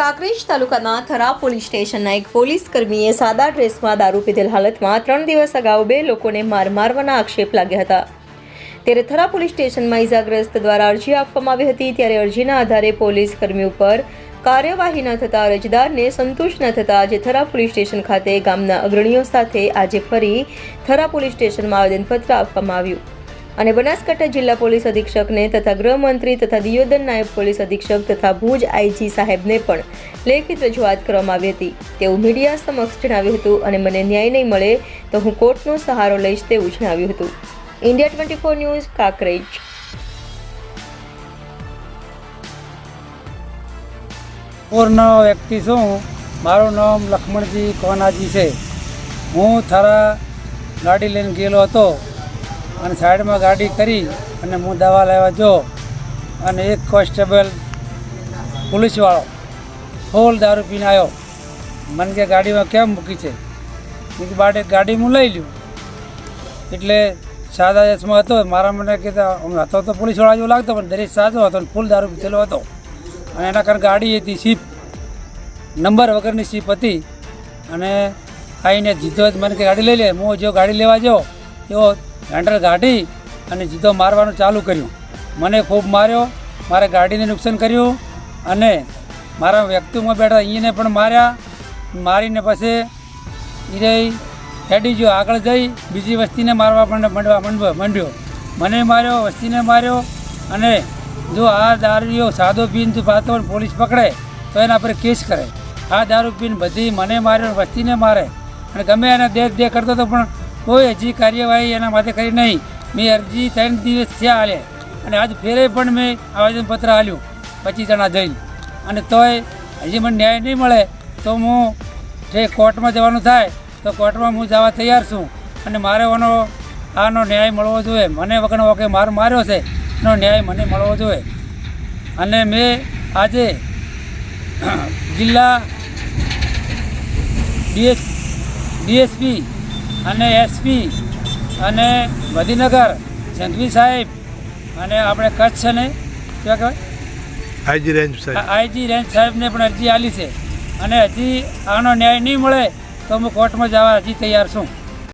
કાંકરેજ તાલુકાના થરા પોલીસ સ્ટેશનના એક પોલીસ કર્મીએ સાદા ડ્રેસમાં દારૂ પીધેલ હાલતમાં 3 દિવસ અગાઉ 2 લોકોને મારવાના આક્ષેપ લાગ્યા હતા। ત્યારે થરા પોલીસ સ્ટેશનમાં ઇજાગ્રસ્ત દ્વારા અરજી આપવામાં આવી હતી। ત્યારે અરજીના આધારે પોલીસ કર્મી ઉપર કાર્યવાહી ન થતાં અરજદારને સંતુષ્ટ ન થતાં આજે થરા પોલીસ સ્ટેશન ખાતે ગામના અગ્રણીઓ સાથે આજે ફરી થરા પોલીસ સ્ટેશનમાં આવેદનપત્ર આપવામાં આવ્યું અને બનાસકાંઠા જિલ્લા પોલીસ અધિક્ષકને તથા ગૃહમંત્રી તથા દિયોદર નાયબ પોલીસ અધિક્ષક તથા ભુજ આઈજી સાહેબને પણ લેખિત રજૂઆત કરવામાં આવી હતી તેવું મીડિયા સમક્ષ જણાવ્યું હતું અને મને ન્યાય નહીં મળે તો હું કોર્ટનો સહારો લઈશ તેવું જણાવ્યું હતું। India 24 news Kankrej. પૂર્ણ વ્યક્તિ છું, મારું નામ લક્ષ્મણજી કોનાજી છે। હું થરા ગાડી લઈને ગયેલો હતો અને સાઈડમાં ગાડી કરી અને હું દવા લેવા જો અને એક કોન્સ્ટેબલ પોલીસવાળો ફૂલ દારૂ પીને આવ્યો। મને કે ગાડીમાં કેમ મૂકી છે? મેં બાટે ગાડી હું લઈ લ્યું એટલે સાદા યસમાં હતો। મારા મને કહેતા હતો તો પોલીસવાળા જેવો લાગતો પણ દરેક સાદો હતો અને ફૂલ દારૂ પીધેલો હતો અને એના કારણે ગાડી હતી સીપ નંબર વગરની સીપ હતી અને આવીને જીતો જ મને કે ગાડી લઈ લે। હું જો ગાડી લેવા જાઓ એવો હેન્ડલ ગાડી અને જીતો મારવાનું ચાલુ કર્યું। મને ખૂબ માર્યો, મારે ગાડીને નુકસાન કર્યું અને મારા વ્યક્તિમાં બેઠા એને પણ માર્યા। મારીને પછી એ હેડી ગયો આગળ જઈ બીજી વસ્તીને મારવા માંડ્યો। મને માર્યો, વસ્તીને માર્યો અને જો આ દારૂ સાદો પીને જો પાતો પોલીસ પકડે તો એના પર કેસ કરે। આ દારૂ પીને બધી મને માર્યો, વસ્તીને મારે અને ગમે એને દે કરતો હતો પણ કોઈ હજી કાર્યવાહી એના માટે કરી નહીં। મેં અરજી 3 દિવસ થયા હાલે અને આજ ફેરે પણ મેં આવેદનપત્ર આપ્યું 25 જણા જઈને અને તોય હજી મને ન્યાય નહીં મળે તો હું જે કોર્ટમાં જવાનું થાય તો કોર્ટમાં હું જવા તૈયાર છું અને મારે આનો ન્યાય મળવો જોઈએ। મને વગર વખતે માર્યો છે એનો ન્યાય મને મળવો જોઈએ અને મેં આજે જિલ્લા ડીએસપી અને એસપી અને ગાંધીનગર સંઘવી સાહેબ અને આપણે કચ્છ ને क्या કહેવાય આઈજી રેન્જ સાહેબને પણ અરજી આપી છે અને હજી આનો ન્યાય નહીં મળે તો હું કોર્ટમાં જવા હજી તૈયાર છું।